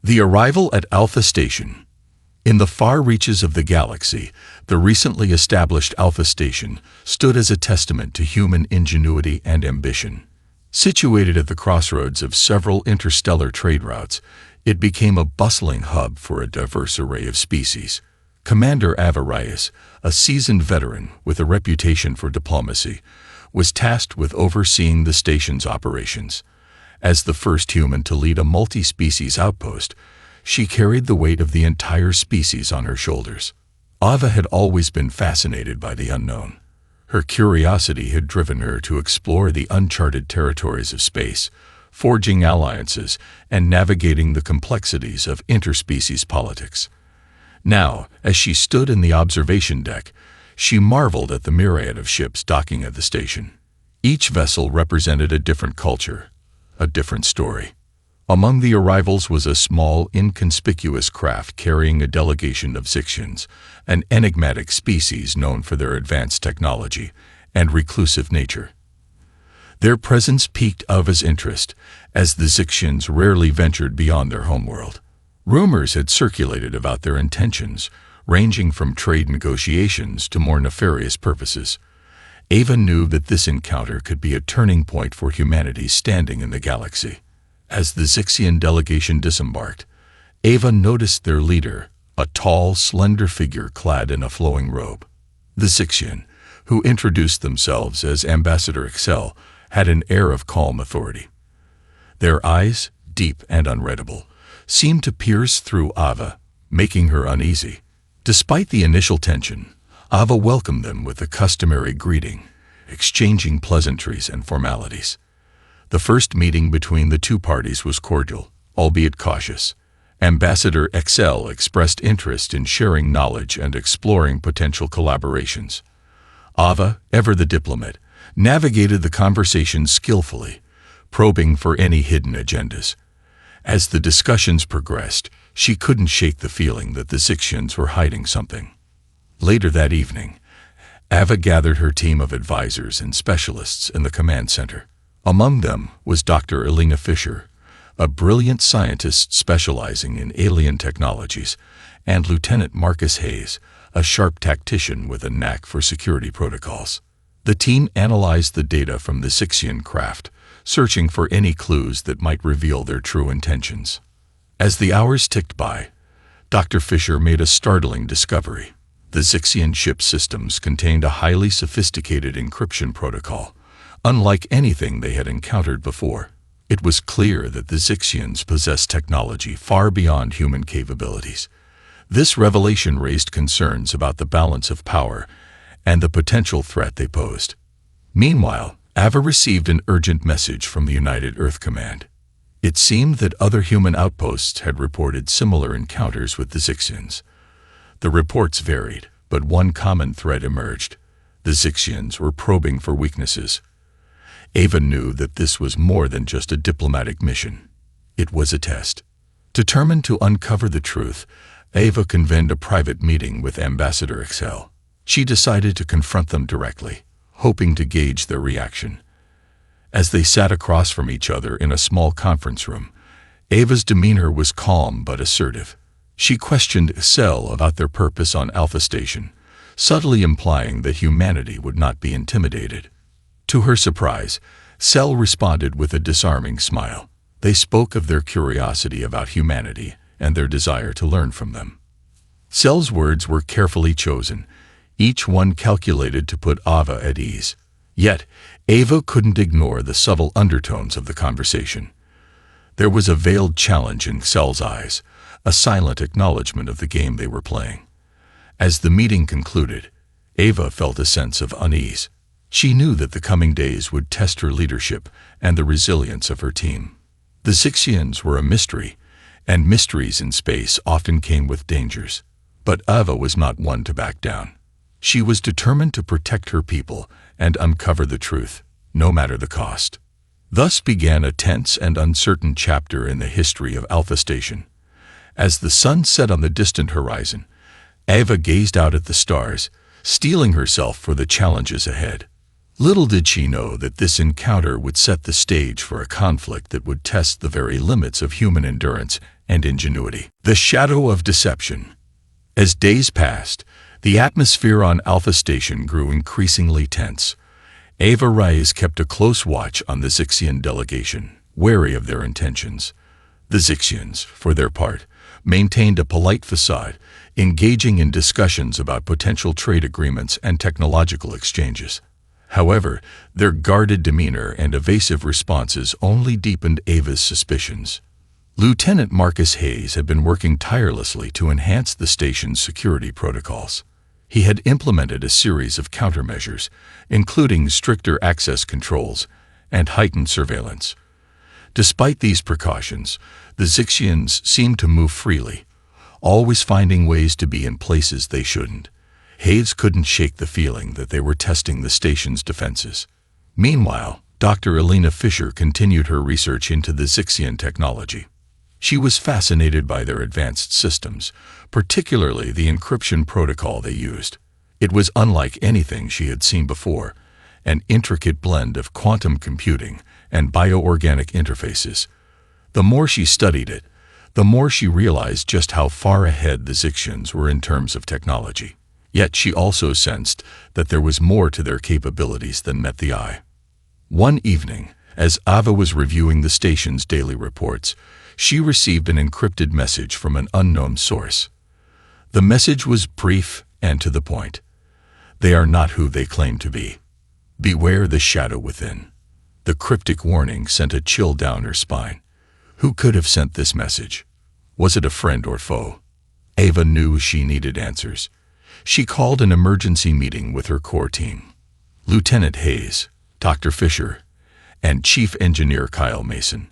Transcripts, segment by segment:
The arrival at Alpha Station. In the far reaches of the galaxy, the recently established Alpha Station stood as a testament to human ingenuity and ambition. Situated at the crossroads of several interstellar trade routes, it became a bustling hub for a diverse array of species. Commander Ava Reyes, a seasoned veteran with a reputation for diplomacy, was tasked with overseeing the station's operations. As the first human to lead a multi-species outpost, she carried the weight of the entire species on her shoulders. Ava had always been fascinated by the unknown. Her curiosity had driven her to explore the uncharted territories of space, forging alliances and navigating the complexities of interspecies politics. Now, as she stood in the observation deck, she marveled at the myriad of ships docking at the station. Each vessel represented a different culture, a different story. Among the arrivals was a small, inconspicuous craft carrying a delegation of Zixians, an enigmatic species known for their advanced technology and reclusive nature. Their presence piqued Ava's interest, as the Zixians rarely ventured beyond their homeworld. Rumors had circulated about their intentions, ranging from trade negotiations to more nefarious purposes. Ava knew that this encounter could be a turning point for humanity's standing in the galaxy. As the Zixian delegation disembarked, Ava noticed their leader, a tall, slender figure clad in a flowing robe. The Zixian, who introduced themselves as Ambassador Excel, had an air of calm authority. Their eyes, deep and unreadable, seemed to pierce through Ava, making her uneasy. Despite the initial tension, Ava welcomed them with the customary greeting, exchanging pleasantries and formalities. The first meeting between the two parties was cordial, albeit cautious. Ambassador Excel expressed interest in sharing knowledge and exploring potential collaborations. Ava, ever the diplomat, navigated the conversation skillfully, probing for any hidden agendas. As the discussions progressed, she couldn't shake the feeling that the Zixians were hiding something. Later that evening, Ava gathered her team of advisors and specialists in the command center. Among them was Dr. Elena Fisher, a brilliant scientist specializing in alien technologies, and Lieutenant Marcus Hayes, a sharp tactician with a knack for security protocols. The team analyzed the data from the Zixian craft, searching for any clues that might reveal their true intentions. As the hours ticked by, Dr. Fisher made a startling discovery. The Zixian ship systems contained a highly sophisticated encryption protocol, unlike anything they had encountered before. It was clear that the Zixians possessed technology far beyond human capabilities. This revelation raised concerns about the balance of power and the potential threat they posed. Meanwhile, Ava received an urgent message from the United Earth Command. It seemed that other human outposts had reported similar encounters with the Zixians. The reports varied, but one common thread emerged. The Zixians were probing for weaknesses. Ava knew that this was more than just a diplomatic mission. It was a test. Determined to uncover the truth, Ava convened a private meeting with Ambassador Excel. She decided to confront them directly, hoping to gauge their reaction. As they sat across from each other in a small conference room, Ava's demeanor was calm but assertive. She questioned Excel about their purpose on Alpha Station, subtly implying that humanity would not be intimidated. To her surprise, Cell responded with a disarming smile. They spoke of their curiosity about humanity and their desire to learn from them. Cell's words were carefully chosen, each one calculated to put Ava at ease. Yet, Ava couldn't ignore the subtle undertones of the conversation. There was a veiled challenge in Cell's eyes, a silent acknowledgement of the game they were playing. As the meeting concluded, Ava felt a sense of unease. She knew that the coming days would test her leadership and the resilience of her team. The Zixians were a mystery, and mysteries in space often came with dangers. But Ava was not one to back down. She was determined to protect her people and uncover the truth, no matter the cost. Thus began a tense and uncertain chapter in the history of Alpha Station. As the sun set on the distant horizon, Ava gazed out at the stars, steeling herself for the challenges ahead. Little did she know that this encounter would set the stage for a conflict that would test the very limits of human endurance and ingenuity. The shadow of deception. As days passed, the atmosphere on Alpha Station grew increasingly tense. Ava Reyes kept a close watch on the Zixian delegation, wary of their intentions. The Zixians, for their part, maintained a polite facade, engaging in discussions about potential trade agreements and technological exchanges. However, their guarded demeanor and evasive responses only deepened Ava's suspicions. Lieutenant Marcus Hayes had been working tirelessly to enhance the station's security protocols. He had implemented a series of countermeasures, including stricter access controls and heightened surveillance. Despite these precautions, the Zixians seemed to move freely, always finding ways to be in places they shouldn't. Hayes couldn't shake the feeling that they were testing the station's defenses. Meanwhile, Dr. Elena Fisher continued her research into the Zixian technology. She was fascinated by their advanced systems, particularly the encryption protocol they used. It was unlike anything she had seen before, an intricate blend of quantum computing and bioorganic interfaces. The more she studied it, the more she realized just how far ahead the Zixians were in terms of technology. Yet she also sensed that there was more to their capabilities than met the eye. One evening, as Ava was reviewing the station's daily reports, she received an encrypted message from an unknown source. The message was brief and to the point. They are not who they claim to be. Beware the shadow within. The cryptic warning sent a chill down her spine. Who could have sent this message? Was it a friend or foe? Ava knew she needed answers. She called an emergency meeting with her core team. Lieutenant Hayes, Dr. Fisher, and Chief Engineer Kyle Mason.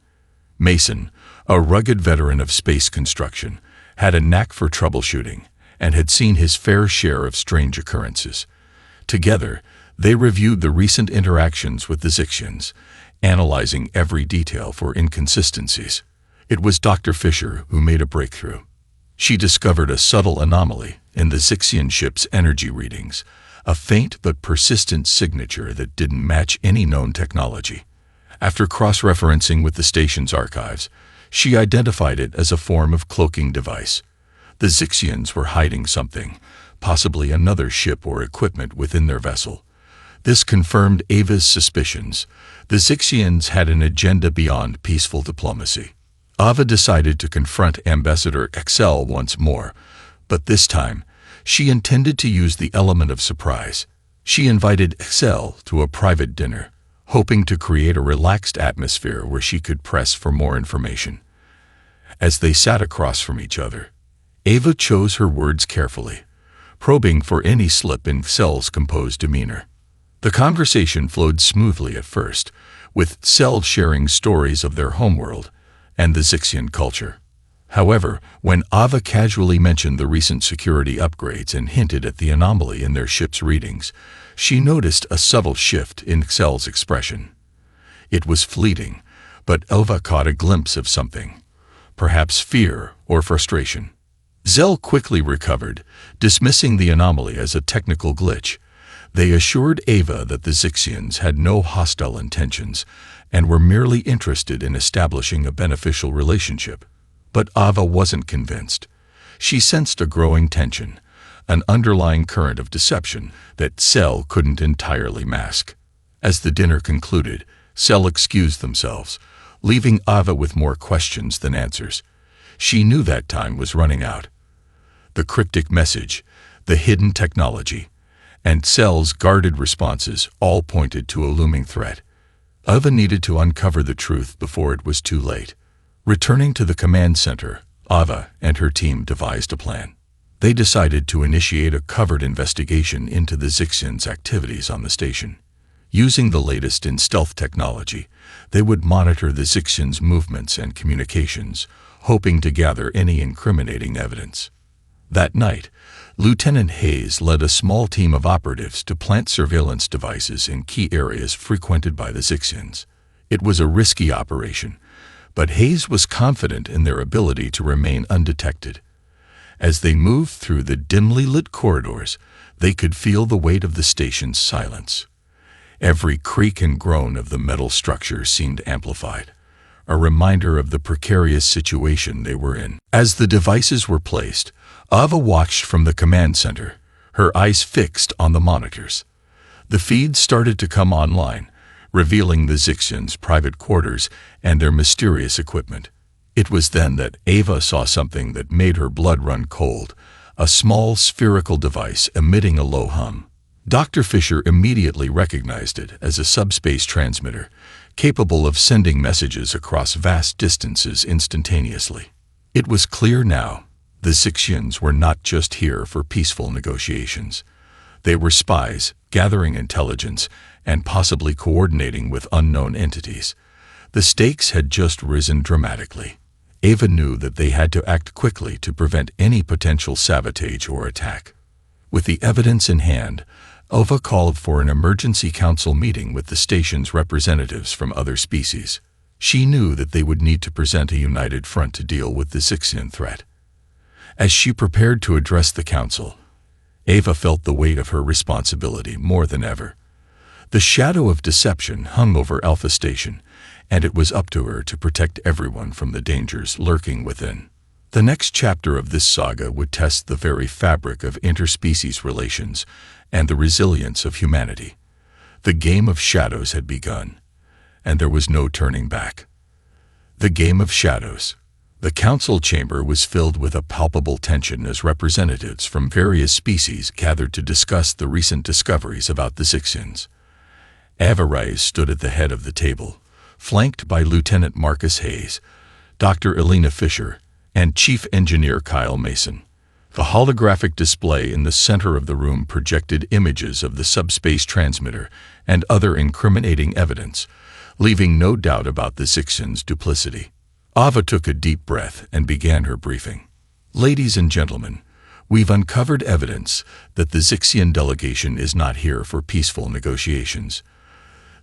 Mason, a rugged veteran of space construction, had a knack for troubleshooting and had seen his fair share of strange occurrences. Together, they reviewed the recent interactions with the Zixians, analyzing every detail for inconsistencies. It was Dr. Fisher who made a breakthrough. She discovered a subtle anomaly in the Zixian ship's energy readings, a faint but persistent signature that didn't match any known technology. After cross-referencing with the station's archives, she identified it as a form of cloaking device. The Zixians were hiding something, possibly another ship or equipment within their vessel. This confirmed Ava's suspicions. The Zixians had an agenda beyond peaceful diplomacy. Ava decided to confront Ambassador Excel once more, but this time, she intended to use the element of surprise. She invited Excel to a private dinner, hoping to create a relaxed atmosphere where she could press for more information. As they sat across from each other, Ava chose her words carefully, probing for any slip in Excel's composed demeanor. The conversation flowed smoothly at first, with Cell sharing stories of their homeworld and the Zixian culture. However, when Ava casually mentioned the recent security upgrades and hinted at the anomaly in their ship's readings, she noticed a subtle shift in Excel's expression. It was fleeting, but Ava caught a glimpse of something, perhaps fear or frustration. Zell quickly recovered, dismissing the anomaly as a technical glitch. They assured Ava that the Zixians had no hostile intentions and were merely interested in establishing a beneficial relationship. But Ava wasn't convinced. She sensed a growing tension, an underlying current of deception that Cell couldn't entirely mask. As the dinner concluded, Cell excused themselves, leaving Ava with more questions than answers. She knew that time was running out. The cryptic message, the hidden technology, and Cell's guarded responses all pointed to a looming threat. Ava needed to uncover the truth before it was too late. Returning to the command center, Ava and her team devised a plan. They decided to initiate a covert investigation into the Zixians' activities on the station. Using the latest in stealth technology, they would monitor the Zixians' movements and communications, hoping to gather any incriminating evidence. That night, Lieutenant Hayes led a small team of operatives to plant surveillance devices in key areas frequented by the Zixians. It was a risky operation, but Hayes was confident in their ability to remain undetected. As they moved through the dimly lit corridors, they could feel the weight of the station's silence. Every creak and groan of the metal structure seemed amplified, a reminder of the precarious situation they were in. As the devices were placed, Ava watched from the command center, her eyes fixed on the monitors. The feeds started to come online, revealing the Zixians' private quarters and their mysterious equipment. It was then that Ava saw something that made her blood run cold, a small spherical device emitting a low hum. Dr. Fisher immediately recognized it as a subspace transmitter, capable of sending messages across vast distances instantaneously. It was clear now, the Zixians were not just here for peaceful negotiations. They were spies, gathering intelligence, and possibly coordinating with unknown entities. The stakes had just risen dramatically. Ava knew that they had to act quickly to prevent any potential sabotage or attack. With the evidence in hand, Ava called for an emergency council meeting with the station's representatives from other species. She knew that they would need to present a united front to deal with the Zixian threat. As she prepared to address the council, Ava felt the weight of her responsibility more than ever. The shadow of deception hung over Alpha Station, and it was up to her to protect everyone from the dangers lurking within. The next chapter of this saga would test the very fabric of interspecies relations and the resilience of humanity. The game of shadows had begun, and there was no turning back. The game of shadows. The council chamber was filled with a palpable tension as representatives from various species gathered to discuss the recent discoveries about the Zixians. Ava Reyes stood at the head of the table, flanked by Lieutenant Marcus Hayes, Dr. Elena Fisher, and Chief Engineer Kyle Mason. The holographic display in the center of the room projected images of the subspace transmitter and other incriminating evidence, leaving no doubt about the Zixians' duplicity. Ava took a deep breath and began her briefing. Ladies and gentlemen, we've uncovered evidence that the Zixian delegation is not here for peaceful negotiations.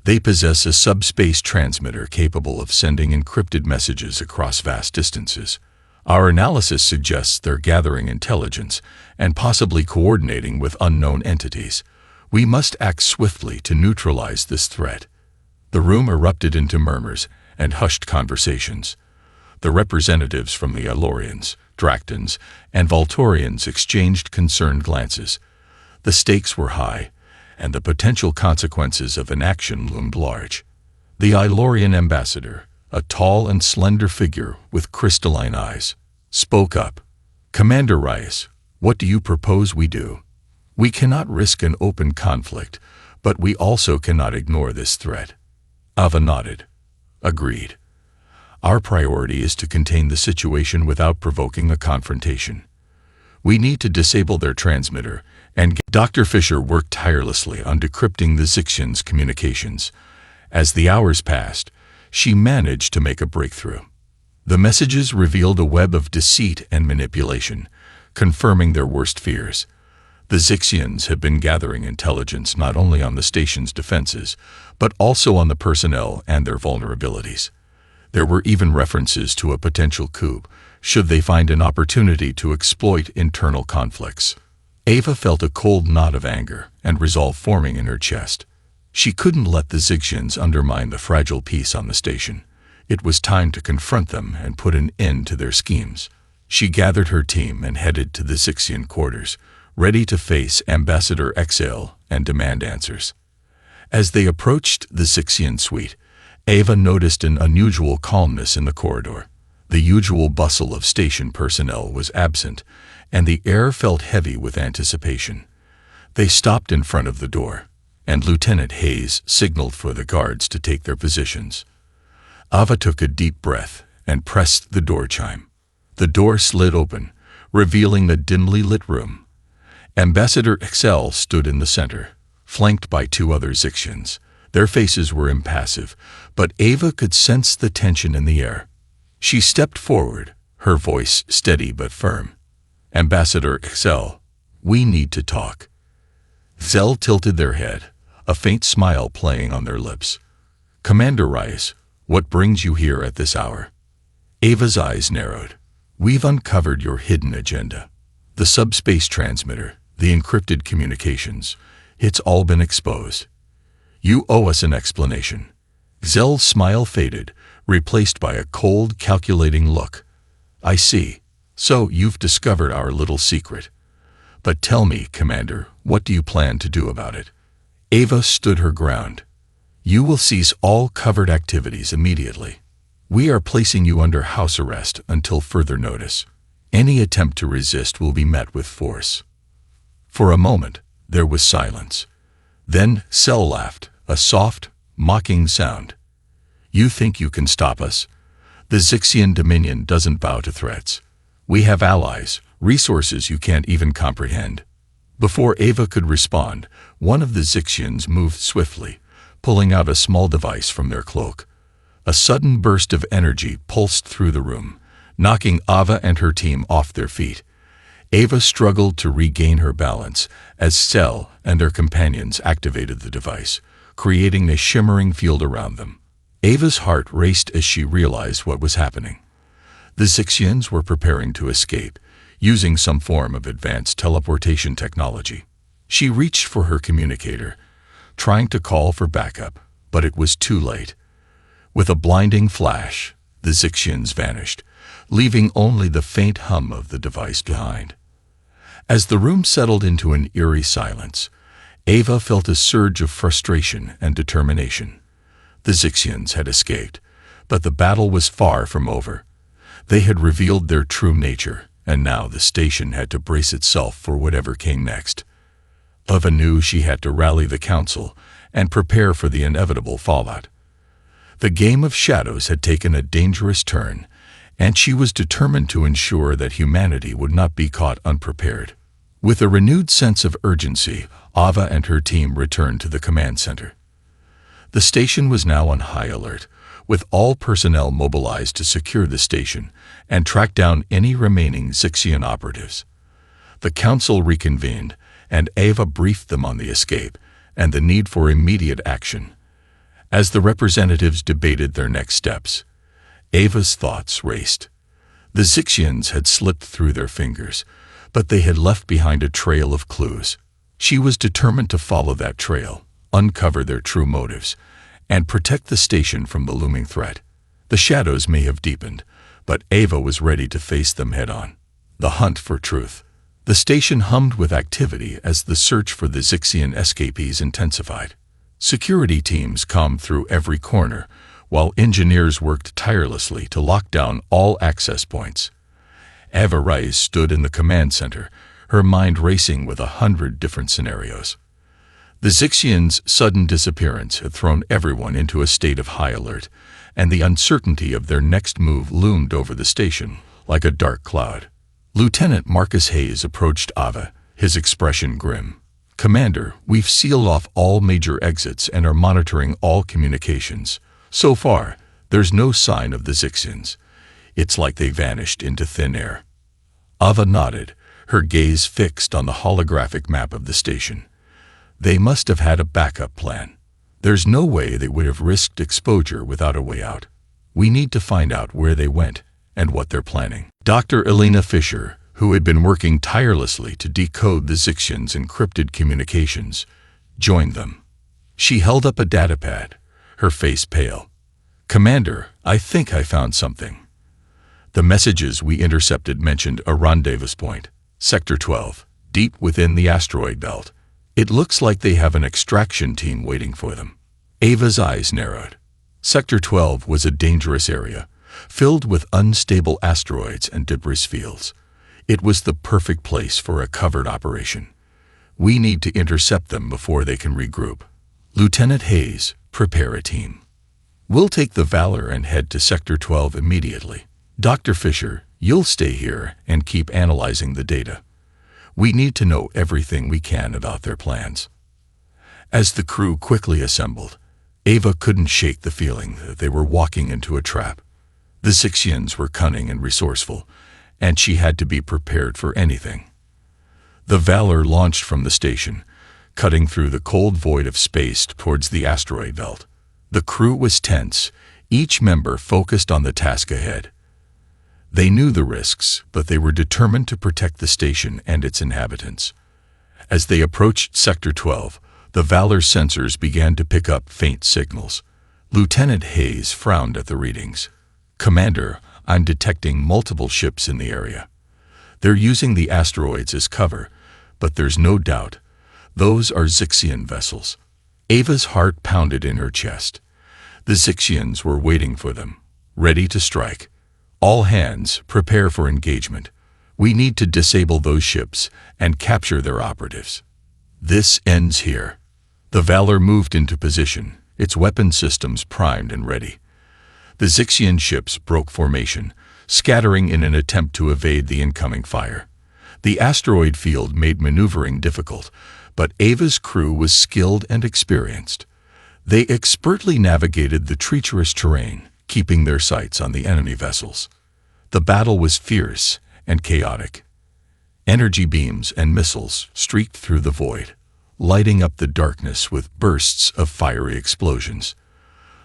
They possess a subspace transmitter capable of sending encrypted messages across vast distances. Our analysis suggests they're gathering intelligence and possibly coordinating with unknown entities. We must act swiftly to neutralize this threat. The room erupted into murmurs and hushed conversations. The representatives from the Alorians, Dractans, and Voltorians exchanged concerned glances. The stakes were high, and the potential consequences of inaction loomed large. The Ilorian ambassador, a tall and slender figure with crystalline eyes, spoke up. Commander Reyes, what do you propose we do? We cannot risk an open conflict, but we also cannot ignore this threat. Ava nodded. Agreed. Our priority is to contain the situation without provoking a confrontation. We need to disable their transmitter, and Dr. Fisher worked tirelessly on decrypting the Zixians' communications. As the hours passed, she managed to make a breakthrough. The messages revealed a web of deceit and manipulation, confirming their worst fears. The Zixians have been gathering intelligence not only on the station's defenses, but also on the personnel and their vulnerabilities. There were even references to a potential coup, should they find an opportunity to exploit internal conflicts. Ava felt a cold knot of anger and resolve forming in her chest. She couldn't let the Zixians undermine the fragile peace on the station. It was time to confront them and put an end to their schemes. She gathered her team and headed to the Zixian quarters, ready to face Ambassador XL and demand answers. As they approached the Zixian suite, Ava noticed an unusual calmness in the corridor. The usual bustle of station personnel was absent, and the air felt heavy with anticipation. They stopped in front of the door, and Lieutenant Hayes signaled for the guards to take their positions. Ava took a deep breath and pressed the door chime. The door slid open, revealing a dimly lit room. Ambassador XL stood in the center, flanked by two other Zixians. Their faces were impassive, but Ava could sense the tension in the air. She stepped forward, her voice steady but firm. Ambassador XL, we need to talk. XL tilted their head, a faint smile playing on their lips. Commander Reyes, what brings you here at this hour? Ava's eyes narrowed. We've uncovered your hidden agenda. The subspace transmitter, the encrypted communications. It's all been exposed. You owe us an explanation. Zell's smile faded, replaced by a cold, calculating look. I see. So you've discovered our little secret. But tell me, Commander, what do you plan to do about it? Ava stood her ground. You will cease all covert activities immediately. We are placing you under house arrest until further notice. Any attempt to resist will be met with force. For a moment, there was silence. Then Cell laughed, a soft, mocking sound. You think you can stop us? The Zixian Dominion doesn't bow to threats. We have allies, resources you can't even comprehend. Before Ava could respond, one of the Zixians moved swiftly, pulling out a small device from their cloak. A sudden burst of energy pulsed through the room, knocking Ava and her team off their feet. Ava struggled to regain her balance as Cell and their companions activated the device, creating a shimmering field around them. Ava's heart raced as she realized what was happening. The Zixians were preparing to escape, using some form of advanced teleportation technology. She reached for her communicator, trying to call for backup, but it was too late. With a blinding flash, the Zixians vanished, leaving only the faint hum of the device behind. As the room settled into an eerie silence, Ava felt a surge of frustration and determination. The Zixians had escaped, but the battle was far from over. They had revealed their true nature, and now the station had to brace itself for whatever came next. Ava knew she had to rally the council and prepare for the inevitable fallout. The game of shadows had taken a dangerous turn, and she was determined to ensure that humanity would not be caught unprepared. With a renewed sense of urgency, Ava and her team returned to the command center. The station was now on high alert, with all personnel mobilized to secure the station and track down any remaining Zixian operatives. The council reconvened, and Ava briefed them on the escape and the need for immediate action. As the representatives debated their next steps, Ava's thoughts raced. The Zixians had slipped through their fingers, but they had left behind a trail of clues. She was determined to follow that trail, uncover their true motives, and protect the station from the looming threat. The shadows may have deepened, but Ava was ready to face them head-on. The hunt for truth. The station hummed with activity as the search for the Zixian escapees intensified. Security teams combed through every corner, while engineers worked tirelessly to lock down all access points. Ava Rice stood in the command center, her mind racing with 100 different scenarios. The Zixians' sudden disappearance had thrown everyone into a state of high alert, and the uncertainty of their next move loomed over the station like a dark cloud. Lieutenant Marcus Hayes approached Ava, his expression grim. "Commander, we've sealed off all major exits and are monitoring all communications. So far, there's no sign of the Zixians. It's like they vanished into thin air." Ava nodded, her gaze fixed on the holographic map of the station. They must have had a backup plan. There's no way they would have risked exposure without a way out. We need to find out where they went and what they're planning. Dr. Elena Fisher, who had been working tirelessly to decode the Zixians' encrypted communications, joined them. She held up a datapad, her face pale. "Commander, I think I found something." The messages we intercepted mentioned a rendezvous point, Sector 12, deep within the asteroid belt. It looks like they have an extraction team waiting for them. Ava's eyes narrowed. Sector 12 was a dangerous area, filled with unstable asteroids and debris fields. It was the perfect place for a covert operation. We need to intercept them before they can regroup. Lieutenant Hayes, prepare a team. We'll take the Valor and head to Sector 12 immediately. Dr. Fisher, you'll stay here and keep analyzing the data. We need to know everything we can about their plans. As the crew quickly assembled, Ava couldn't shake the feeling that they were walking into a trap. The Zixians were cunning and resourceful, and she had to be prepared for anything. The Valor launched from the station, cutting through the cold void of space towards the asteroid belt. The crew was tense, each member focused on the task ahead. They knew the risks, but they were determined to protect the station and its inhabitants. As they approached Sector 12, the Valor's sensors began to pick up faint signals. Lieutenant Hayes frowned at the readings. "Commander, I'm detecting multiple ships in the area. They're using the asteroids as cover, but there's no doubt those are Zixian vessels." Ava's heart pounded in her chest. The Zixians were waiting for them, ready to strike. "All hands, prepare for engagement. We need to disable those ships and capture their operatives. This ends here." The Valor moved into position, its weapon systems primed and ready. The Zixian ships broke formation, scattering in an attempt to evade the incoming fire. The asteroid field made maneuvering difficult, but Ava's crew was skilled and experienced. They expertly navigated the treacherous terrain, keeping their sights on the enemy vessels. The battle was fierce and chaotic. Energy beams and missiles streaked through the void, lighting up the darkness with bursts of fiery explosions.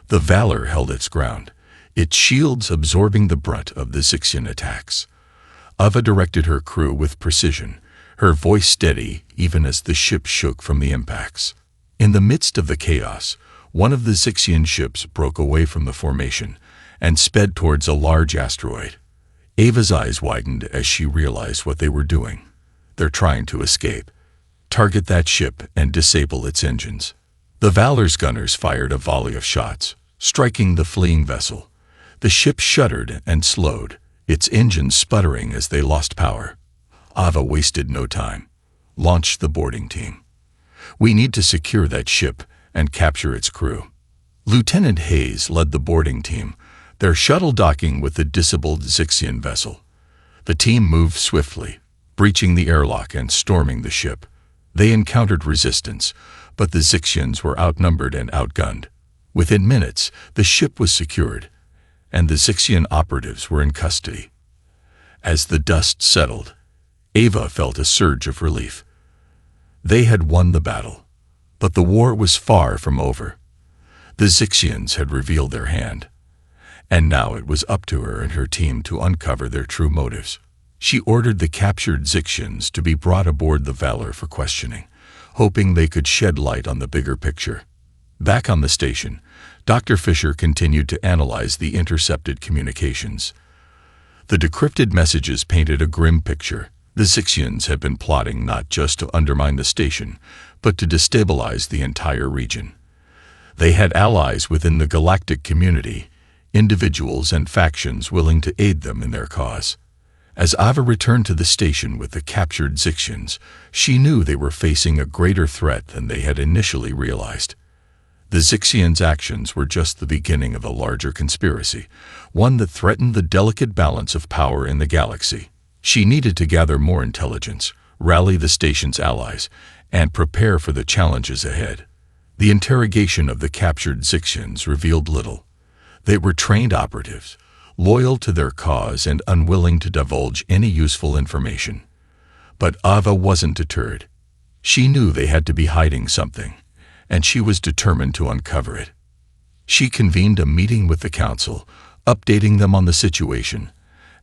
The Valor held its ground, its shields absorbing the brunt of the Zixian attacks. Ava directed her crew with precision, her voice steady even as the ship shook from the impacts. In the midst of the chaos, one of the Zixian ships broke away from the formation and sped towards a large asteroid. Ava's eyes widened as she realized what they were doing. "They're trying to escape. Target that ship and disable its engines." The Valor's gunners fired a volley of shots, striking the fleeing vessel. The ship shuddered and slowed, its engines sputtering as they lost power. Ava wasted no time. "Launch the boarding team. We need to secure that ship and capture its crew." Lieutenant Hayes led the boarding team, their shuttle docking with the disabled Zixian vessel. The team moved swiftly, breaching the airlock and storming the ship. They encountered resistance, but the Zixians were outnumbered and outgunned. Within minutes, the ship was secured, and the Zixian operatives were in custody. As the dust settled, Ava felt a surge of relief. They had won the battle, but the war was far from over. The Zixians had revealed their hand, and now it was up to her and her team to uncover their true motives. She ordered the captured Zixians to be brought aboard the Valor for questioning, hoping they could shed light on the bigger picture. Back on the station, Dr. Fisher continued to analyze the intercepted communications. The decrypted messages painted a grim picture. The Zixians had been plotting not just to undermine the station, but to destabilize the entire region. They had allies within the galactic community, individuals and factions willing to aid them in their cause. As Ava returned to the station with the captured Zixians, she knew they were facing a greater threat than they had initially realized. The Zixians' actions were just the beginning of a larger conspiracy, one that threatened the delicate balance of power in the galaxy. She needed to gather more intelligence, rally the station's allies, and prepare for the challenges ahead. The interrogation of the captured Zixians revealed little. They were trained operatives, loyal to their cause and unwilling to divulge any useful information. But Ava wasn't deterred. She knew they had to be hiding something, and she was determined to uncover it. She convened a meeting with the council, updating them on the situation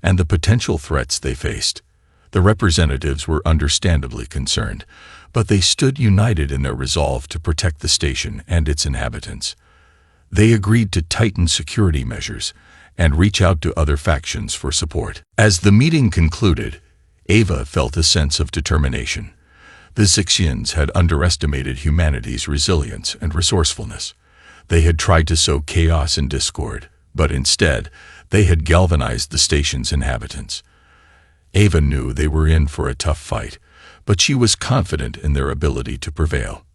and the potential threats they faced. The representatives were understandably concerned, but they stood united in their resolve to protect the station and its inhabitants. They agreed to tighten security measures and reach out to other factions for support. As the meeting concluded, Ava felt a sense of determination. The Zixians had underestimated humanity's resilience and resourcefulness. They had tried to sow chaos and discord, but instead, they had galvanized the station's inhabitants. Ava knew they were in for a tough fight, but she was confident in their ability to prevail.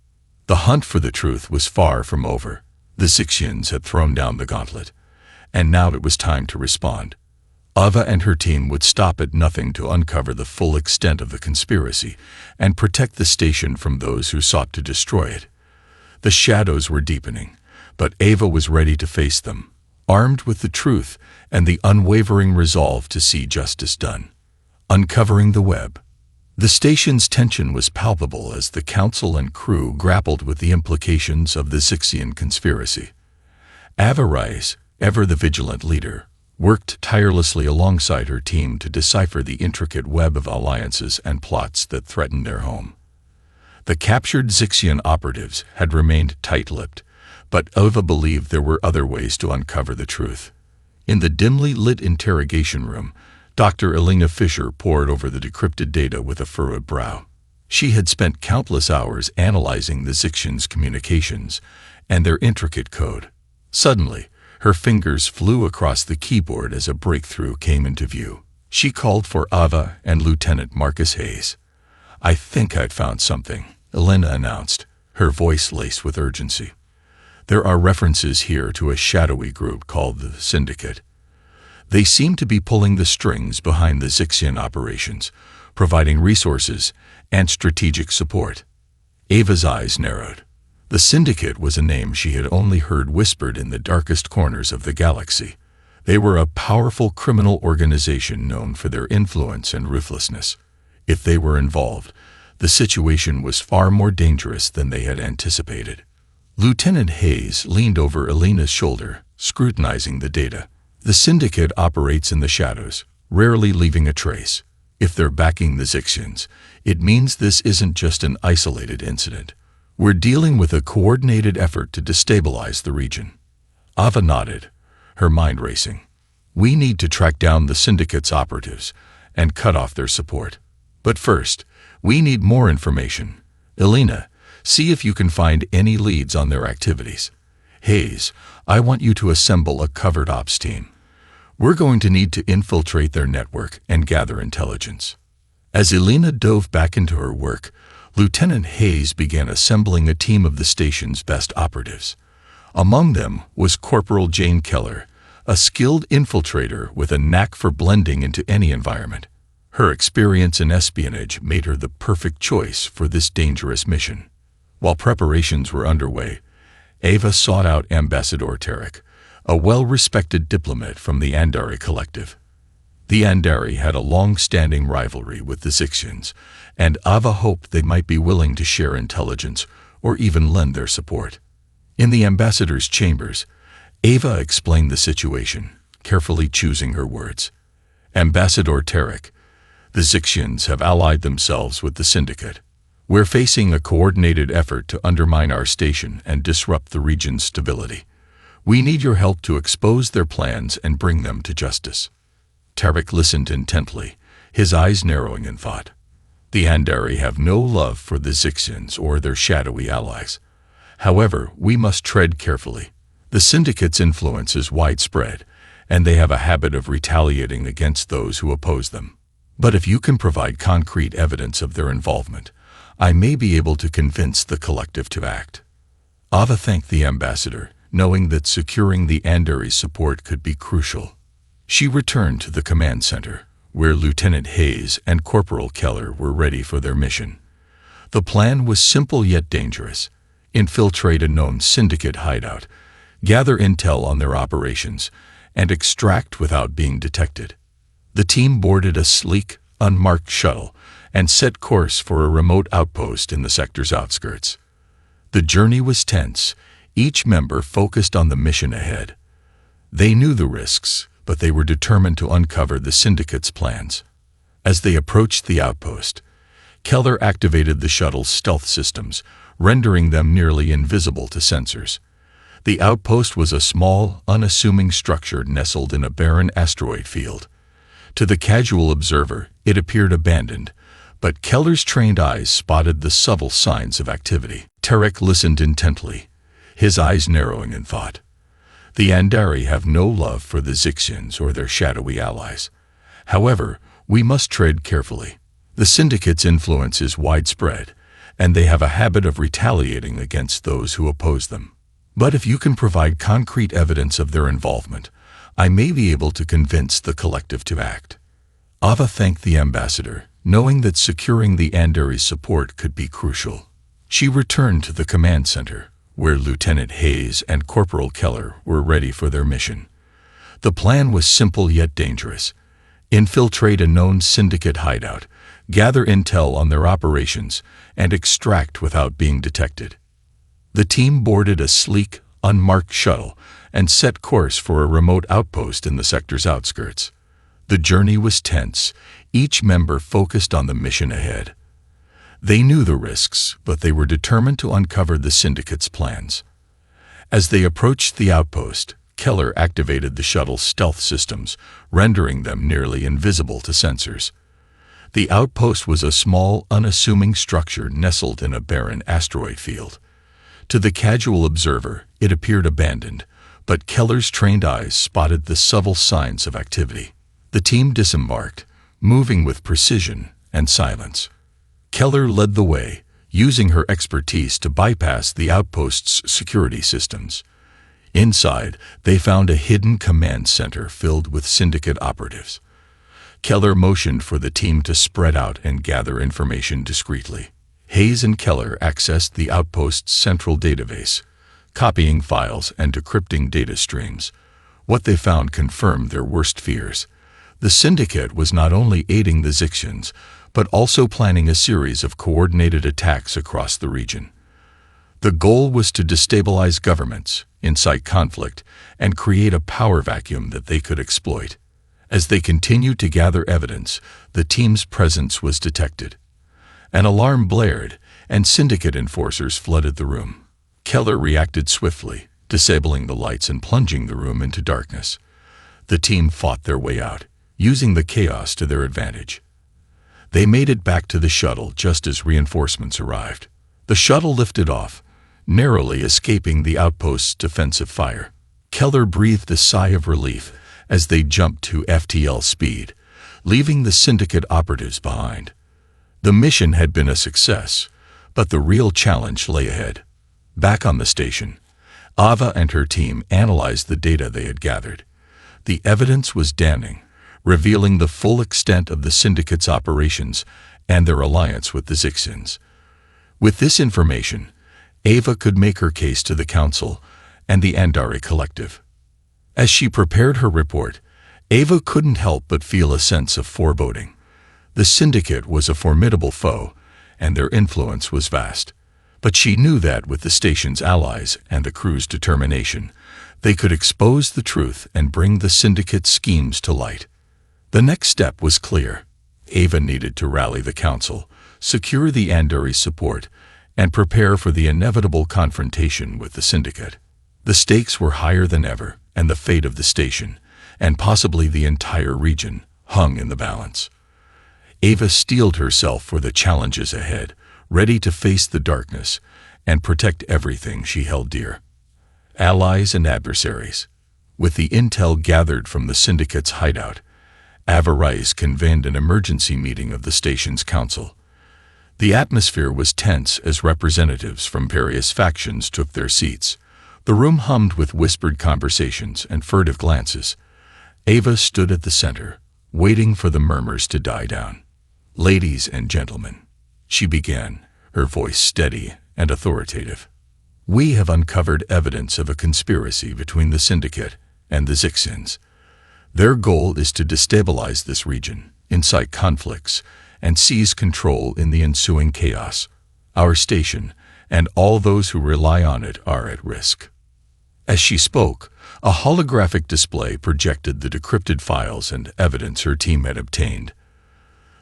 The hunt for the truth was far from over. The Zixians had thrown down the gauntlet, and now it was time to respond. Ava and her team would stop at nothing to uncover the full extent of the conspiracy and protect the station from those who sought to destroy it. The shadows were deepening, but Ava was ready to face them, armed with the truth and the unwavering resolve to see justice done. Uncovering the web. The station's tension was palpable as the council and crew grappled with the implications of the Zixian conspiracy. Ava Rice, ever the vigilant leader, worked tirelessly alongside her team to decipher the intricate web of alliances and plots that threatened their home. The captured Zixian operatives had remained tight-lipped, But Ava believed there were other ways to uncover the truth. In the dimly lit interrogation room, Dr. Elena Fisher pored over the decrypted data with a furrowed brow. She had spent countless hours analyzing the Zixians' communications and their intricate code. Suddenly, her fingers flew across the keyboard as a breakthrough came into view. She called for Ava and Lieutenant Marcus Hayes. "I think I'd found something," Elena announced, her voice laced with urgency. "There are references here to a shadowy group called the Syndicate. They seem to be pulling the strings behind the Zixian operations, providing resources and strategic support." Ava's eyes narrowed. The Syndicate was a name she had only heard whispered in the darkest corners of the galaxy. They were a powerful criminal organization known for their influence and ruthlessness. If they were involved, the situation was far more dangerous than they had anticipated. Lieutenant Hayes leaned over Elena's shoulder, scrutinizing the data. "The Syndicate operates in the shadows, rarely leaving a trace. If they're backing the Zixians, it means this isn't just an isolated incident. We're dealing with a coordinated effort to destabilize the region." Ava nodded, her mind racing. "We need to track down the Syndicate's operatives and cut off their support. But first, we need more information. Elena, see if you can find any leads on their activities. Hayes, I want you to assemble a covered ops team. We're going to need to infiltrate their network and gather intelligence." As Elena dove back into her work, Lieutenant Hayes began assembling a team of the station's best operatives. Among them was Corporal Jane Keller, a skilled infiltrator with a knack for blending into any environment. Her experience in espionage made her the perfect choice for this dangerous mission. While preparations were underway, Ava sought out Ambassador Tarek, a well-respected diplomat from the Andari Collective. The Andari had a long-standing rivalry with the Zixians, and Ava hoped they might be willing to share intelligence or even lend their support. In the ambassador's chambers, Ava explained the situation, carefully choosing her words. "Ambassador Tarek, the Zixians have allied themselves with the Syndicate. We're facing a coordinated effort to undermine our station and disrupt the region's stability. We need your help to expose their plans and bring them to justice." Tarek listened intently, his eyes narrowing in thought. The Andari have no love for the Zixians or their shadowy allies. However, we must tread carefully. The Syndicate's influence is widespread, and they have a habit of retaliating against those who oppose them. But if you can provide concrete evidence of their involvement, I may be able to convince the Collective to act. Ava thanked the ambassador, knowing that securing the Andari's support could be crucial. She returned to the command center, where Lieutenant Hayes and Corporal Keller were ready for their mission. The plan was simple yet dangerous. Infiltrate a known Syndicate hideout, gather intel on their operations, and extract without being detected. The team boarded a sleek, unmarked shuttle and set course for a remote outpost in the sector's outskirts. The journey was tense, each member focused on the mission ahead. They knew the risks, but they were determined to uncover the Syndicate's plans. As they approached the outpost, Keller activated the shuttle's stealth systems, rendering them nearly invisible to sensors. The outpost was a small, unassuming structure nestled in a barren asteroid field. To the casual observer, it appeared abandoned, but Keller's trained eyes spotted the subtle signs of activity. Tarek listened intently, his eyes narrowing in thought. The Andari have no love for the Zixians or their shadowy allies. However, we must tread carefully. The Syndicate's influence is widespread, and they have a habit of retaliating against those who oppose them. But if you can provide concrete evidence of their involvement, I may be able to convince the Collective to act. Ava thanked the ambassador, knowing that securing the Andari's support could be crucial. She returned to the command center, where Lieutenant Hayes and Corporal Keller were ready for their mission. The plan was simple yet dangerous. Infiltrate a known Syndicate hideout, gather intel on their operations, and extract without being detected. The team boarded a sleek, unmarked shuttle and set course for a remote outpost in the sector's outskirts. The journey was tense, each member focused on the mission ahead. They knew the risks, but they were determined to uncover the Syndicate's plans. As they approached the outpost, Keller activated the shuttle's stealth systems, rendering them nearly invisible to sensors. The outpost was a small, unassuming structure nestled in a barren asteroid field. To the casual observer, it appeared abandoned, but Keller's trained eyes spotted the subtle signs of activity. The team disembarked, moving with precision and silence. Keller led the way, using her expertise to bypass the outpost's security systems. Inside, they found a hidden command center filled with syndicate operatives. Keller motioned for the team to spread out and gather information discreetly. Hayes and Keller accessed the outpost's central database, copying files and decrypting data streams. What they found confirmed their worst fears. The syndicate was not only aiding the Zixians, but also planning a series of coordinated attacks across the region. The goal was to destabilize governments, incite conflict, and create a power vacuum that they could exploit. As they continued to gather evidence, the team's presence was detected. An alarm blared, and syndicate enforcers flooded the room. Keller reacted swiftly, disabling the lights and plunging the room into darkness. The team fought their way out, using the chaos to their advantage. They made it back to the shuttle just as reinforcements arrived. The shuttle lifted off, narrowly escaping the outpost's defensive fire. Keller breathed a sigh of relief as they jumped to FTL speed, leaving the syndicate operatives behind. The mission had been a success, but the real challenge lay ahead. Back on the station, Ava and her team analyzed the data they had gathered. The evidence was damning, revealing the full extent of the syndicate's operations and their alliance with the Zixians. With this information, Ava could make her case to the Council and the Andari Collective. As she prepared her report, Ava couldn't help but feel a sense of foreboding. The syndicate was a formidable foe, and their influence was vast. But she knew that with the station's allies and the crew's determination, they could expose the truth and bring the syndicate's schemes to light. The next step was clear. Ava needed to rally the Council, secure the Andari's support, and prepare for the inevitable confrontation with the syndicate. The stakes were higher than ever, and the fate of the station, and possibly the entire region, hung in the balance. Ava steeled herself for the challenges ahead, ready to face the darkness and protect everything she held dear. Allies and adversaries. With the intel gathered from the syndicate's hideout, Ava Rice convened an emergency meeting of the station's council. The atmosphere was tense as representatives from various factions took their seats. The room hummed with whispered conversations and furtive glances. Ava stood at the center, waiting for the murmurs to die down. "Ladies and gentlemen," she began, her voice steady and authoritative. "We have uncovered evidence of a conspiracy between the syndicate and the Zixians. Their goal is to destabilize this region, incite conflicts, and seize control in the ensuing chaos. Our station and all those who rely on it are at risk." As she spoke, a holographic display projected the decrypted files and evidence her team had obtained.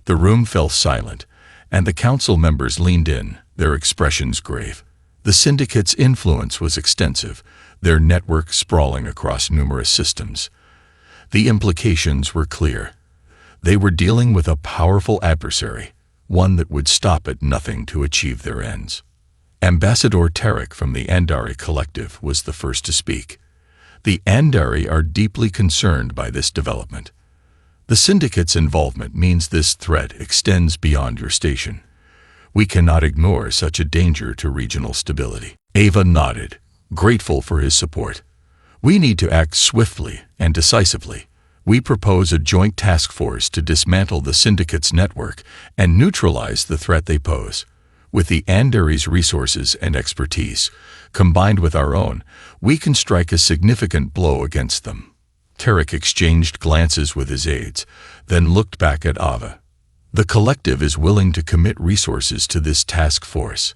The room fell silent, and the council members leaned in, their expressions grave. The syndicate's influence was extensive, their network sprawling across numerous systems. The implications were clear. They were dealing with a powerful adversary, one that would stop at nothing to achieve their ends. Ambassador Tarek from the Andari Collective was the first to speak. "The Andari are deeply concerned by this development. The syndicate's involvement means this threat extends beyond your station. We cannot ignore such a danger to regional stability." Ava nodded, grateful for his support. "We need to act swiftly and decisively. We propose a joint task force to dismantle the syndicate's network and neutralize the threat they pose. With the Andari's resources and expertise, combined with our own, we can strike a significant blow against them." Tarek exchanged glances with his aides, then looked back at Ava. "The collective is willing to commit resources to this task force.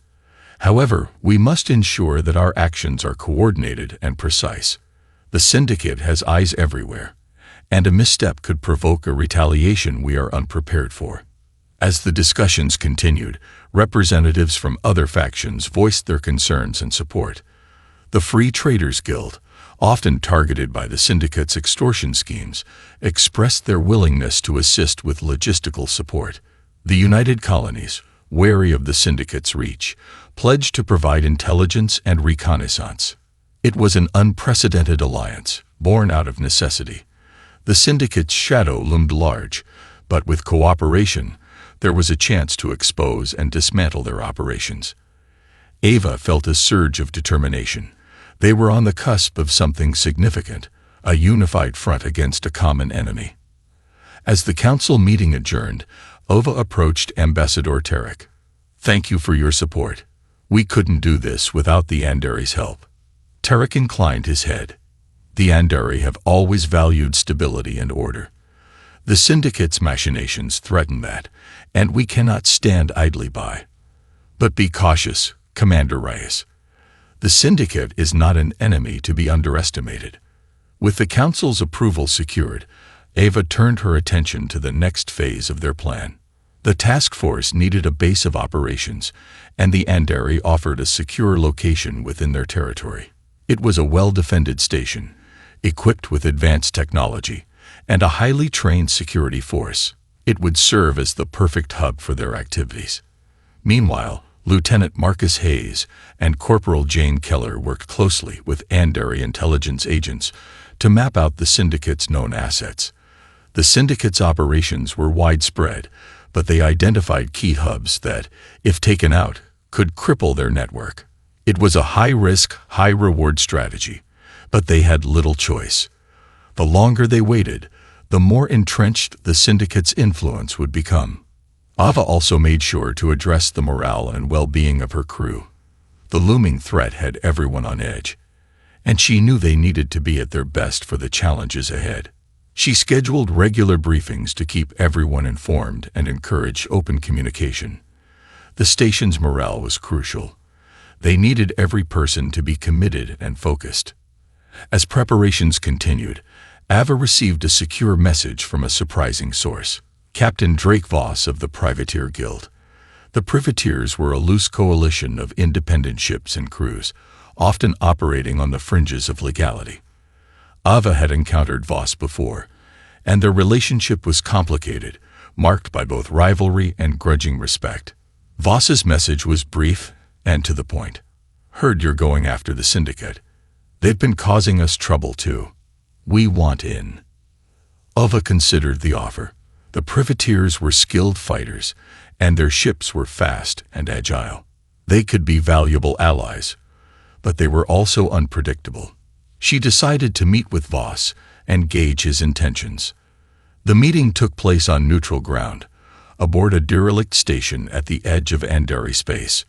However, we must ensure that our actions are coordinated and precise. The syndicate has eyes everywhere, and a misstep could provoke a retaliation we are unprepared for." As the discussions continued, representatives from other factions voiced their concerns and support. The Free Traders Guild, often targeted by the syndicate's extortion schemes, expressed their willingness to assist with logistical support. The United Colonies, wary of the syndicate's reach, pledged to provide intelligence and reconnaissance. It was an unprecedented alliance, born out of necessity. The syndicate's shadow loomed large, but with cooperation, there was a chance to expose and dismantle their operations. Ava felt a surge of determination. They were on the cusp of something significant, a unified front against a common enemy. As the council meeting adjourned, Ava approached Ambassador Tarek. "Thank you for your support. We couldn't do this without the Andari's help." Tarek inclined his head. The Andari have always valued stability and order. The syndicate's machinations threaten that, and we cannot stand idly by. But be cautious, Commander Reyes. The syndicate is not an enemy to be underestimated. With the council's approval secured, Ava turned her attention to the next phase of their plan. The task force needed a base of operations, and the Andari offered a secure location within their territory. It was a well-defended station, equipped with advanced technology, and a highly trained security force. It would serve as the perfect hub for their activities. Meanwhile, Lieutenant Marcus Hayes and Corporal Jane Keller worked closely with Andari intelligence agents to map out the syndicate's known assets. The syndicate's operations were widespread, but they identified key hubs that, if taken out, could cripple their network. It was a high-risk, high-reward strategy, but they had little choice. The longer they waited, the more entrenched the syndicate's influence would become. Ava also made sure to address the morale and well-being of her crew. The looming threat had everyone on edge, and she knew they needed to be at their best for the challenges ahead. She scheduled regular briefings to keep everyone informed and encourage open communication. The station's morale was crucial. They needed every person to be committed and focused. As preparations continued, Ava received a secure message from a surprising source. Captain Drake Voss of the Privateer Guild. The privateers were a loose coalition of independent ships and crews, often operating on the fringes of legality. Ava had encountered Voss before, and their relationship was complicated, marked by both rivalry and grudging respect. Voss's message was brief and to the point. "Heard you're going after the syndicate. They've been causing us trouble too. We want in." Ava considered the offer. The privateers were skilled fighters, and their ships were fast and agile. They could be valuable allies, but they were also unpredictable. She decided to meet with Voss and gauge his intentions. The meeting took place on neutral ground, aboard a derelict station at the edge of Andari space.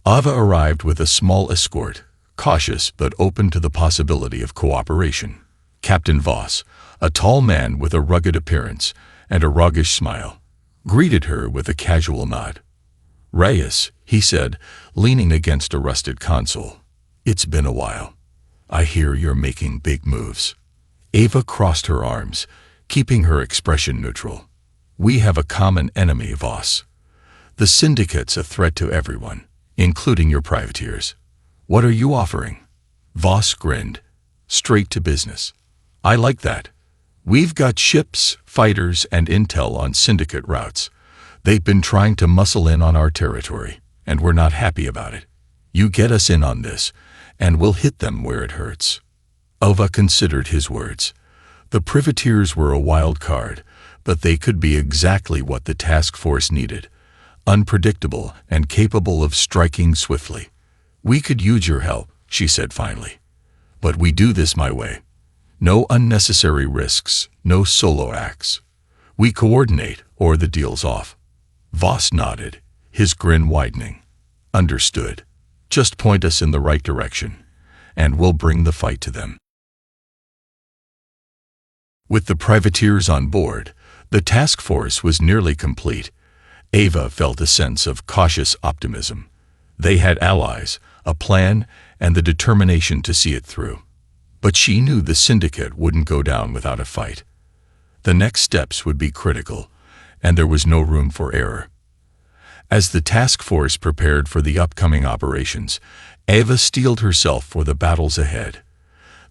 Ava arrived with a small escort, cautious but open to the possibility of cooperation. Captain Voss, a tall man with a rugged appearance and a roguish smile, greeted her with a casual nod. "Reyes," he said, leaning against a rusted console. "It's been a while. I hear you're making big moves." Ava crossed her arms, keeping her expression neutral. "We have a common enemy, Voss. The syndicate's a threat to everyone, including your privateers. What are you offering?" Voss grinned. "Straight to business. I like that. We've got ships, fighters, and intel on syndicate routes. They've been trying to muscle in on our territory, and we're not happy about it. You get us in on this, and we'll hit them where it hurts." Ava considered his words. The privateers were a wild card, but they could be exactly what the task force needed: unpredictable and capable of striking swiftly. "We could use your help," she said finally. "But we do this my way. No unnecessary risks, no solo acts. We coordinate, or the deal's off." Voss nodded, his grin widening. "Understood. Just point us in the right direction, and we'll bring the fight to them." With the privateers on board, the task force was nearly complete. Ava felt a sense of cautious optimism. They had allies, a plan, and the determination to see it through. But she knew the syndicate wouldn't go down without a fight. The next steps would be critical, and there was no room for error. As the task force prepared for the upcoming operations, Ava steeled herself for the battles ahead.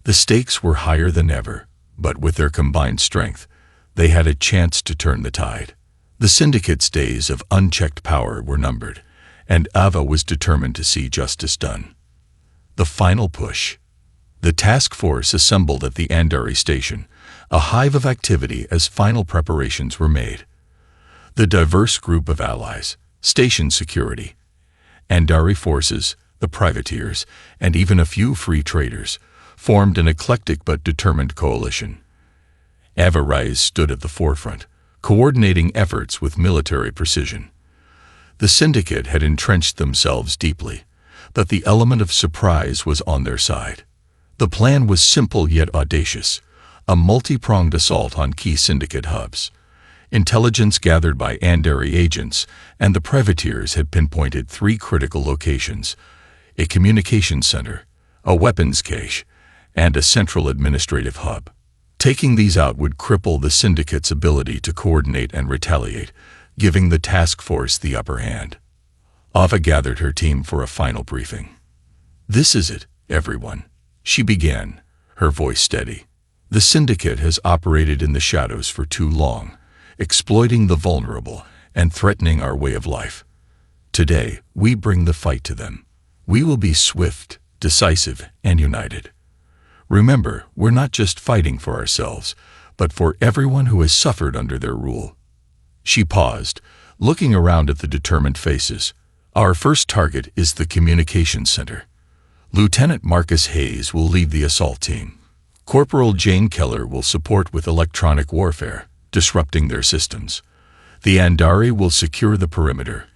The stakes were higher than ever, but with their combined strength, they had a chance to turn the tide. The Syndicate's days of unchecked power were numbered, and Ava was determined to see justice done. The final push. The task force assembled at the Andari station, a hive of activity as final preparations were made. The diverse group of allies, station security, Andari forces, the privateers, and even a few free traders, formed an eclectic but determined coalition. Ava Rise stood at the forefront, coordinating efforts with military precision. The Syndicate had entrenched themselves deeply, but the element of surprise was on their side. The plan was simple yet audacious, a multi-pronged assault on key Syndicate hubs. Intelligence gathered by Andari agents and the privateers had pinpointed 3 critical locations: a communications center, a weapons cache, and a central administrative hub. Taking these out would cripple the Syndicate's ability to coordinate and retaliate, giving the task force the upper hand. Ava gathered her team for a final briefing. "This is it, everyone," she began, her voice steady. "The Syndicate has operated in the shadows for too long, exploiting the vulnerable and threatening our way of life. Today, we bring the fight to them. We will be swift, decisive, and united. Remember, we're not just fighting for ourselves, but for everyone who has suffered under their rule." She paused, looking around at the determined faces. "Our first target is the communications center. Lieutenant Marcus Hayes will lead the assault team. Corporal Jane Keller will support with electronic warfare, disrupting their systems. The Andari will secure the perimeter,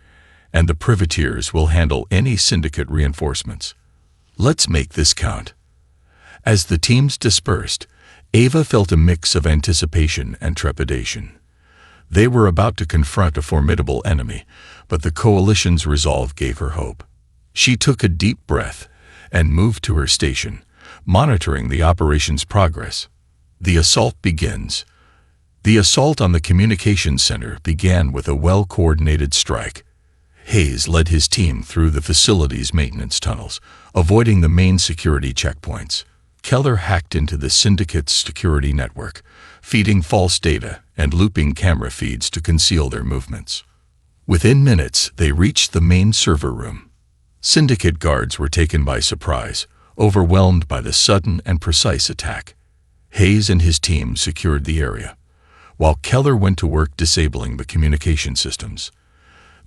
and the privateers will handle any Syndicate reinforcements. Let's make this count." As the teams dispersed, Ava felt a mix of anticipation and trepidation. They were about to confront a formidable enemy, but the coalition's resolve gave her hope. She took a deep breath and moved to her station, monitoring the operation's progress. The assault begins. The assault on the communications center began with a well-coordinated strike. Hayes led his team through the facility's maintenance tunnels, avoiding the main security checkpoints. Keller hacked into the Syndicate's security network, feeding false data and looping camera feeds to conceal their movements. Within minutes, they reached the main server room. Syndicate guards were taken by surprise, overwhelmed by the sudden and precise attack. Hayes and his team secured the area, while Keller went to work disabling the communication systems.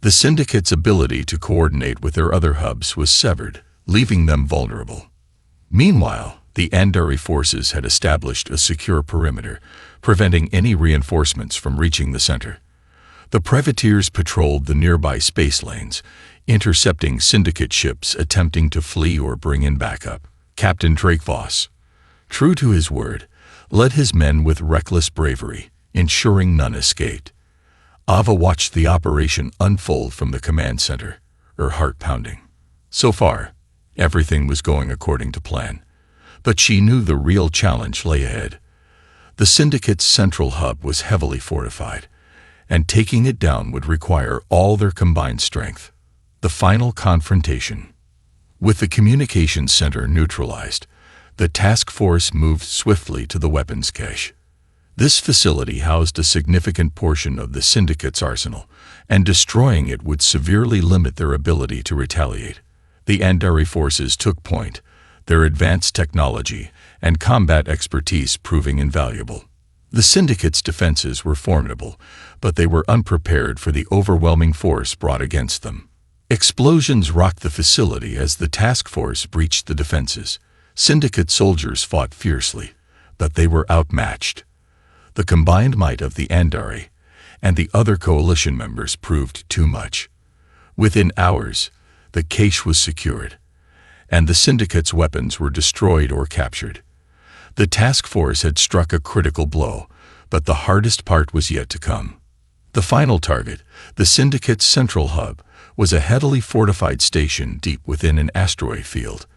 The Syndicate's ability to coordinate with their other hubs was severed, leaving them vulnerable. Meanwhile, the Andari forces had established a secure perimeter, preventing any reinforcements from reaching the center. The privateers patrolled the nearby space lanes, intercepting Syndicate ships attempting to flee or bring in backup. Captain Drake Voss, true to his word, led his men with reckless bravery, ensuring none escaped. Ava watched the operation unfold from the command center, her heart pounding. So far, everything was going according to plan. But she knew the real challenge lay ahead. The Syndicate's central hub was heavily fortified, and taking it down would require all their combined strength. The final confrontation. With the communications center neutralized, the task force moved swiftly to the weapons cache. This facility housed a significant portion of the Syndicate's arsenal, and destroying it would severely limit their ability to retaliate. The Andari forces took point, their advanced technology and combat expertise proving invaluable. The Syndicate's defenses were formidable, but they were unprepared for the overwhelming force brought against them. Explosions rocked the facility as the task force breached the defenses. Syndicate soldiers fought fiercely, but they were outmatched. The combined might of the Andari and the other coalition members proved too much. Within hours, the cache was secured, and the Syndicate's weapons were destroyed or captured. The task force had struck a critical blow, but the hardest part was yet to come. The final target, the Syndicate's central hub, was a heavily fortified station deep within an asteroid field.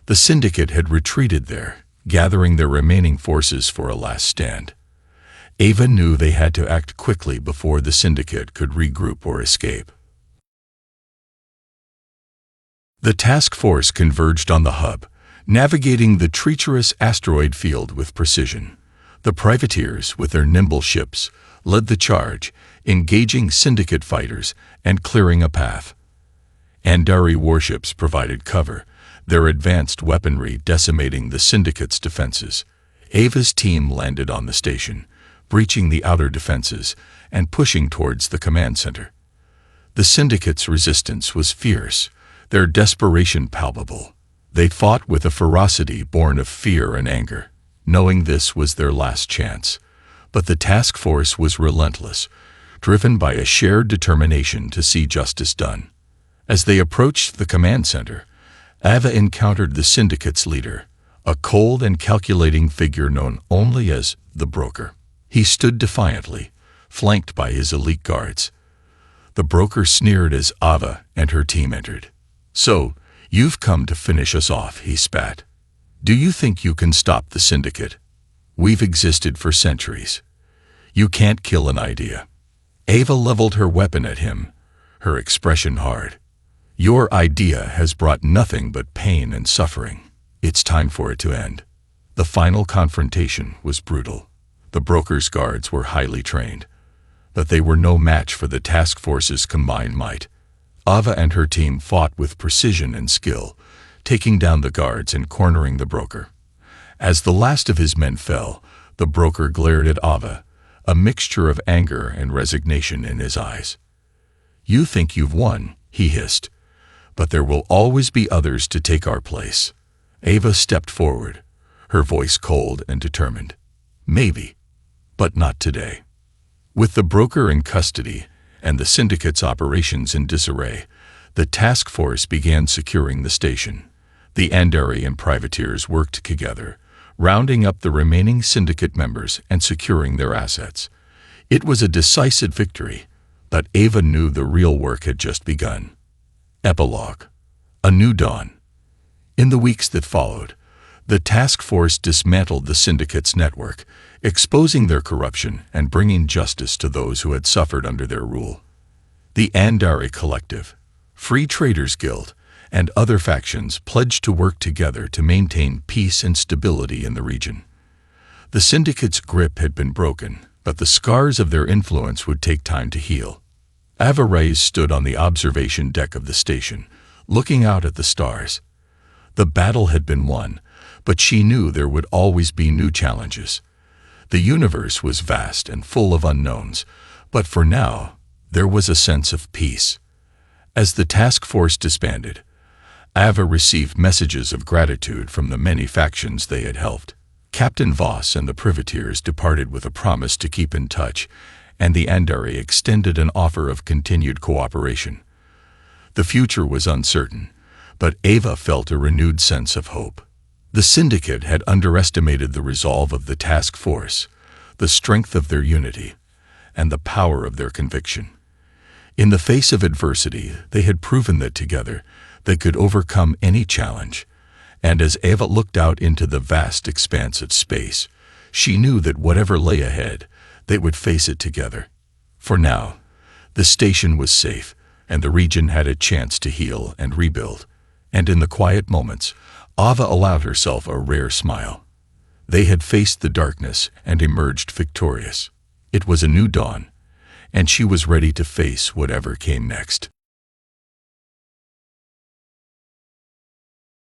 The Syndicate had retreated there, gathering their remaining forces for a last stand. Ava knew they had to act quickly before the Syndicate could regroup or escape. The task force converged on the hub, navigating the treacherous asteroid field with precision. The privateers, with their nimble ships, led the charge, engaging syndicate fighters and clearing a path. Andari warships provided cover, their advanced weaponry decimating the syndicate's defenses. Ava's team landed on the station, breaching the outer defenses and pushing towards the command center. The syndicate's resistance was fierce, their desperation palpable. They fought with a ferocity born of fear and anger, knowing this was their last chance. But the task force was relentless, driven by a shared determination to see justice done. As they approached the command center, Ava encountered the syndicate's leader, a cold and calculating figure known only as the broker. He stood defiantly, flanked by his elite guards. The broker sneered as Ava and her team entered. "So, you've come to finish us off," he spat. "Do you think you can stop the syndicate? We've existed for centuries. You can't kill an idea." Ava leveled her weapon at him, her expression hard. "Your idea has brought nothing but pain and suffering. It's time for it to end." The final confrontation was brutal. The broker's guards were highly trained, but they were no match for the task force's combined might. Ava and her team fought with precision and skill, taking down the guards and cornering the broker. As the last of his men fell, the broker glared at Ava, a mixture of anger and resignation in his eyes. "You think you've won," he hissed, "but there will always be others to take our place." Ava stepped forward, her voice cold and determined. "Maybe, but not today." With the broker in custody and the syndicate's operations in disarray, the task force began securing the station. The Andari and privateers worked together, rounding up the remaining syndicate members and securing their assets. It was a decisive victory, but Ava knew the real work had just begun. Epilogue: A New Dawn. In the weeks that followed, the task force dismantled the syndicate's network, exposing their corruption and bringing justice to those who had suffered under their rule. The Andari Collective, Free Traders Guild, and other factions pledged to work together to maintain peace and stability in the region. The syndicate's grip had been broken, but the scars of their influence would take time to heal. Ava Reyes stood on the observation deck of the station, looking out at the stars. The battle had been won, but she knew there would always be new challenges. The universe was vast and full of unknowns, but for now, there was a sense of peace. As the task force disbanded, Ava received messages of gratitude from the many factions they had helped. Captain Voss and the privateers departed with a promise to keep in touch, and the Andari extended an offer of continued cooperation. The future was uncertain, but Ava felt a renewed sense of hope. The syndicate had underestimated the resolve of the task force, the strength of their unity, and the power of their conviction. In the face of adversity, they had proven that together they could overcome any challenge, and as Ava looked out into the vast expanse of space, she knew that whatever lay ahead, they would face it together. For now, the station was safe, and the region had a chance to heal and rebuild. And in the quiet moments, Ava allowed herself a rare smile. They had faced the darkness and emerged victorious. It was a new dawn, and she was ready to face whatever came next.